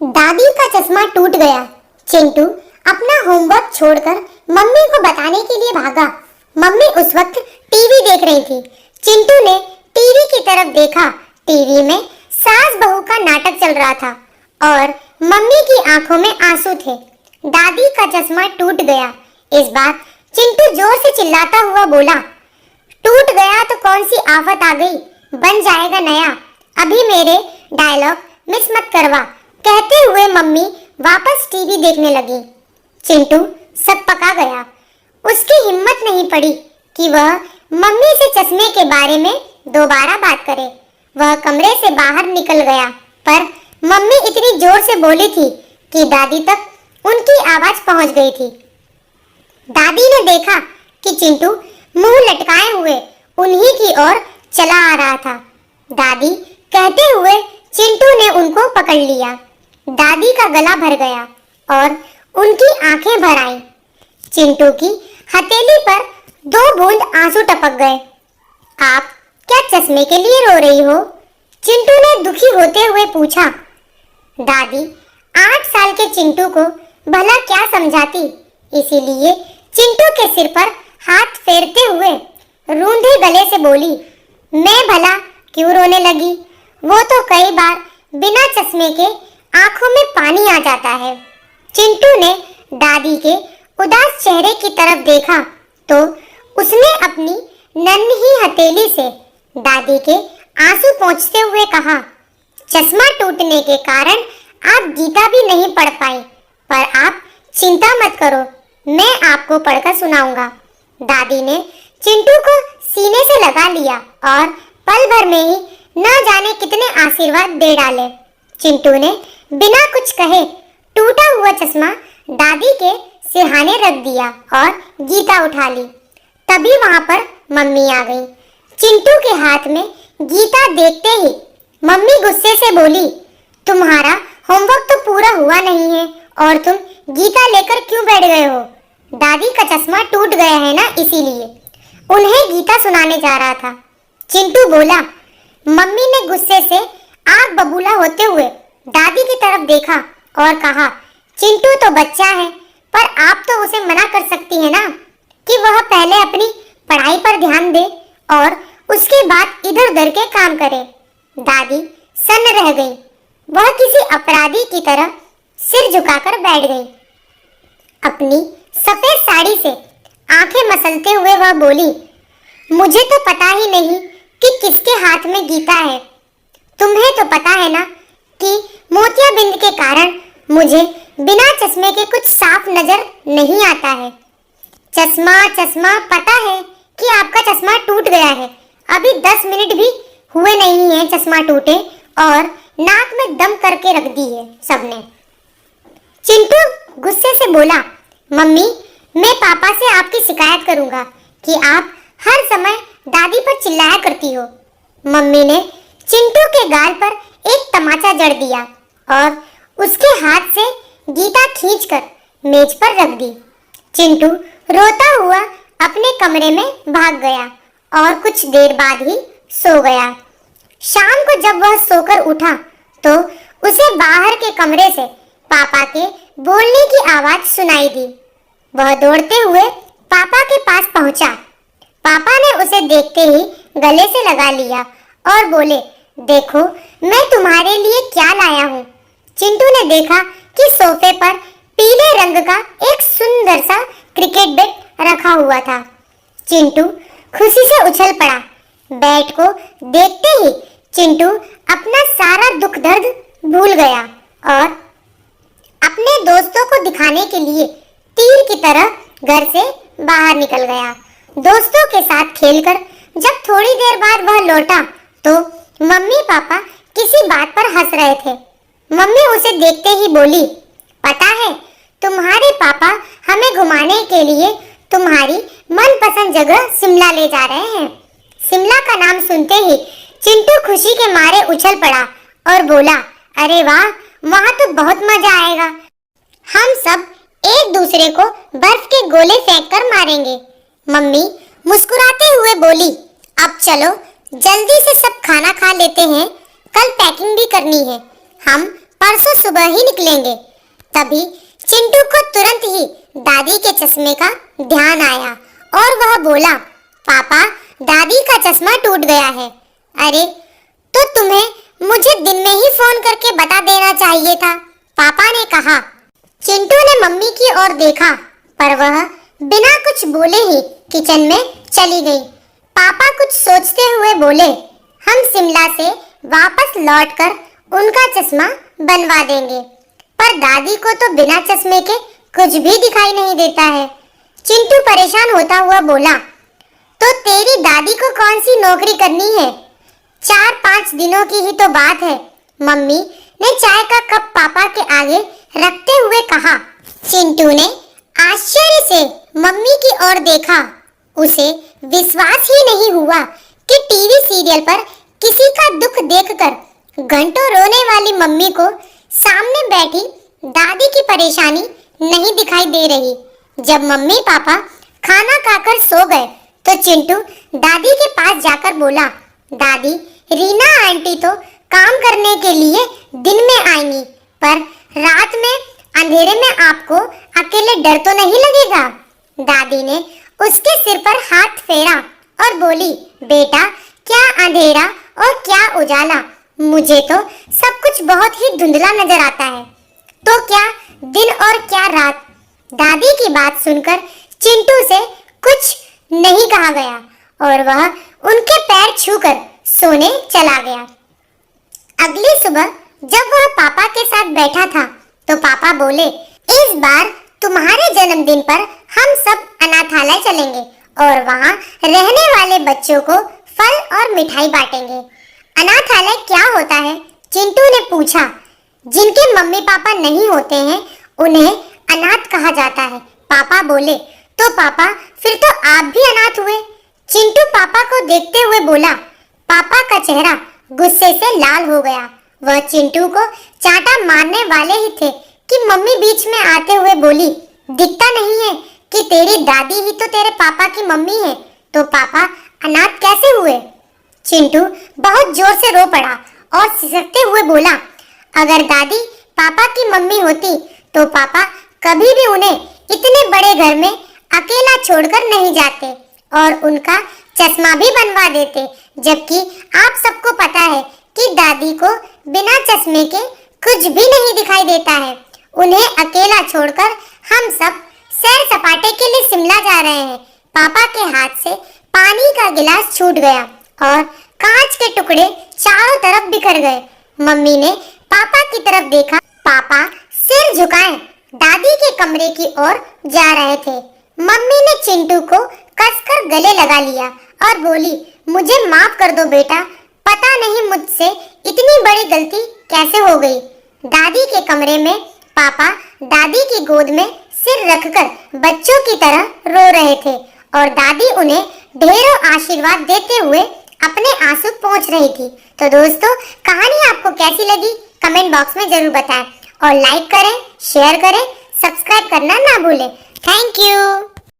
दादी का चश्मा टूट गया। चिंटू अपना होमवर्क छोड़कर मम्मी को बताने के लिए भागा। मम्मी उस वक्त टीवी देख रही थी। चिंटू ने टीवी की तरफ देखा। टीवी में सास बहू का नाटक चल रहा था और मम्मी की आंखों में आंसू थे। दादी का चश्मा टूट गया। इस बार चिंटू जोर से चिल्लाता हुआ बोला, टूट गया तो कौन सी आफत आ गई, बन जाएगा नया। अभी मेरे डायलॉग मिस मत करवा। कहते हुए मम्मी वापस टीवी देखने लगी। चिंटू सब पका गया। उसकी हिम्मत नहीं पड़ी कि वह मम्मी से चश्मे के बारे में दोबारा बात करे। वह कमरे से बाहर निकल गया, पर मम्मी इतनी जोर से बोली थी कि दादी तक उनकी आवाज पहुंच गई थी। दादी ने देखा कि चिंटू मुंह लटकाए हुए उन्हीं की ओर चला आ रहा था। दादी कहते हुए चिंटू ने उनको पकड़ लिया। दादी का गला भर गया और उनकी आंखें भर आईं। चिंटू की हथेली पर 2 बूंद आंसू टपक गए। आप क्या चश्मे के लिए रो रही हो? चिंटू ने दुखी होते हुए पूछा। दादी 8 साल के चिंटू को भला क्या समझाती, इसीलिए चिंटू के सिर पर हाथ फेरते हुए रूंधे गले से बोली, मैं भला क्यों रोने लगी? वो तो कई बार बिना चश्मे के आंखों में पानी आ जाता है। चिंटू ने दादी के उदास चेहरे की तरफ देखा तो उसने अपनी नन्ही हथेली से दादी के आंसू पोंछते हुए कहा, चश्मा टूटने के कारण आप गीता भी नहीं पढ़ पाई, पर आप चिंता मत करो, मैं आपको पढ़कर सुनाऊंगा। दादी ने चिंटू को सीने से लगा लिया और पल भर में ही न जाने कितने आशीर्वाद दे डाले। चिंटू ने बिना कुछ कहे टूटा हुआ चश्मा दादी के सिरहाने रख दिया और गीता उठा ली। तभी वहां पर मम्मी आ गई। चिंटू के हाथ में गीता देखते ही मम्मी गुस्से से बोली, तुम्हारा होमवर्क तो पूरा हुआ नहीं है और तुम गीता लेकर क्यों बैठ गए हो? दादी का चश्मा टूट गया है ना, इसीलिए उन्हें गीता सुनाने जा रहा था। चिंटू बोला। मम्मी ने गुस्से से आग बबूला होते हुए दादी की तरफ देखा और कहा, चिंटू तो बच्चा है, पर आप तो उसे मना कर सकती है ना कि वह पहले अपनी पढ़ाई पर ध्यान दे और उसके बाद इधर उधर के काम करे। दादी सन्न रह गई। वह किसी अपराधी की तरह सिर झुकाकर बैठ गई। अपनी सफेद साड़ी से आंखें मसलते हुए वह बोली, मुझे तो पता ही नहीं कि किसके हाथ में गीता है। तुम्हें तो पता है ना कि मोतियाबिंद के कारण मुझे बिना चश्मे के कुछ साफ नजर नहीं आता है। चश्मा चश्मा पता है कि आपका चश्मा टूट गया है। अभी 10 मिनट भी हुए नहीं है चश्मा टूटे और नाक में दम करके रख दी है सबने। चिंटू गुस्से से बोला, मम्मी मैं पापा से आपकी शिकायत करूंगा कि आप हर समय दादी पर चिल्लाया करती हो। मम्मी ने चिंटू के गाल पर एक तमाचा जड़ दिया और उसके हाथ से गीता खींचकर मेज पर रख दी। चिंटू रोता हुआ अपने कमरे में भाग गया और कुछ देर बाद ही सो गया। शाम को जब वह सोकर उठा तो उसे बाहर के कमरे से पापा के बोलने की आवाज सुनाई दी। वह दौड़ते हुए पापा के पास पहुंचा। पापा ने उसे देखते ही गले से लगा लिया और बोले, देखो मैं तुम्हारे लिए क्या लाया हूँ। चिंटू ने देखा कि सोफे पर पीले रंग का एक सुंदर सा क्रिकेट बैट रखा हुआ था। चिंटू खुशी से उछल पड़ा। बैट को देखते ही चिंटू अपना सारा दुख दर्द भूल गया और अपने दोस्तों को दिखाने के लिए तीर की तरह घर से बाहर निकल गया। दोस्तों के साथ खेलकर जब थोड़ी देर बाद वह लौटा तो मम्मी पापा किसी बात पर हंस रहे थे। मम्मी उसे देखते ही बोली, पता है तुम्हारे पापा हमें घुमाने के लिए तुम्हारी मनपसंद जगह शिमला ले जा रहे हैं। शिमला का नाम सुनते ही चिंटू खुशी के मारे उछल पड़ा और बोला, अरे वाह, वहाँ तो बहुत मजा आएगा। हम सब एक दूसरे को बर्फ के गोले फेंक कर मारेंगे। मम्मी मुस्कुराते हुए बोली, अब चलो जल्दी से सब खाना खा लेते हैं, कल पैकिंग भी करनी है। हम परसों सुबह ही निकलेंगे। तभी चिंटू को तुरंत ही दादी के चश्मे का ध्यान आया और वह बोला, पापा, दादी का चश्मा टूट गया है। अरे, तो तुम्हें मुझे दिन में ही फोन करके बता देना चाहिए था, पापा ने कहा। चिंटू ने मम्मी की ओर देखा, पर वह बिना कुछ बोले ही किचन में चली गई। पापा कुछ सोचते हुए बोले, हम शिमला से वापस लौटकर उनका चश्मा बनवा देंगे, पर दादी को तो बिना चश्मे के कुछ भी दिखाई नहीं देता है। चिंटू परेशान होता हुआ बोला, तो तेरी दादी को कौन सी नौकरी करनी है? 4-5 दिनों की ही तो बात है, मम्मी ने चाय का कप पापा के आगे रखते हुए कहा। चिंटू ने आश्चर्य से मम्मी की ओर देखा। उसे विश्वास ही नहीं हुआ कि टीवी सीरियल पर किसी का दुख देखकर घंटों रोने वाली मम्मी को सामने बैठी दादी की परेशानी नहीं दिखाई दे रही। जब मम्मी पापा खाना खाकर सो गए तो चिंटू दादी के पास जाकर बोला, दादी, रीना आंटी तो काम करने के लिए दिन में आएंगी, पर रात में अंधेरे में आपको अकेले डर तो नहीं लगेगा? दादी ने उसके सिर पर हाथ फेरा और बोली, बेटा, क्या अंधेरा और क्या उजाला, मुझे तो सब कुछ बहुत ही धुंधला नजर आता है, तो क्या दिन और क्या रात। दादी की बात सुनकर चिंटू से कुछ नहीं कहा गया और वह उनके पैर छूकर सोने चला गया। अगली सुबह जब वह पापा के साथ बैठा था तो पापा बोले, इस बार तुम्हारे जन्मदिन पर हम सब अनाथालय चलेंगे और वहाँ रहने वाले बच्चों को फल और मिठाई बांटेंगे। अनाथालय क्या होता है? चिंटू ने पूछा। जिनके मम्मी पापा नहीं होते हैं उन्हें अनाथ कहा जाता है, पापा बोले। तो पापा, फिर तो आप भी अनाथ हुए? चिंटू पापा को देखते हुए बोला। पापा का चेहरा गुस्से से लाल हो गया। वह चिंटू को चांटा मारने वाले ही थे कि मम्मी बीच में आते हुए बोली, दिखता नहीं है कि तेरी दादी ही तो तेरे पापा की मम्मी है, तो पापा अनाथ कैसे हुए? चिंटू बहुत जोर से रो पड़ा और सिसकते हुए बोला, अगर दादी पापा की मम्मी होती तो पापा कभी भी उन्हें इतने बड़े घर में अकेला छोड़कर नहीं जाते और उनका चश्मा भी बनवा देते, जबकि आप सबको पता है कि दादी को बिना चश्मे के कुछ भी नहीं दिखाई देता है। उन्हें अकेला छोड़कर हम सब सैर सपाटे के लिए शिमला जा रहे हैं। पापा के हाथ से पानी का गिलास छूट गया और कांच के टुकड़े चारों तरफ बिखर गए। मम्मी ने पापा की तरफ देखा। पापा सिर झुकाए दादी के कमरे की ओर जा रहे थे। मम्मी ने चिंटू को कसकर गले लगा लिया और बोली, मुझे माफ कर दो बेटा, पता नहीं मुझसे इतनी बड़ी गलती कैसे हो गई। दादी के कमरे में पापा दादी की गोद में सिर रखकर बच्चों की तरह रो रहे थे और दादी उन्हें ढेरों आशीर्वाद देते हुए अपने आंसू पोंछ रही थी। तो दोस्तों, कहानी आपको कैसी लगी कमेंट बॉक्स में जरूर बताएं और लाइक करें, शेयर करें, सब्सक्राइब करना ना भूलें। Thank you.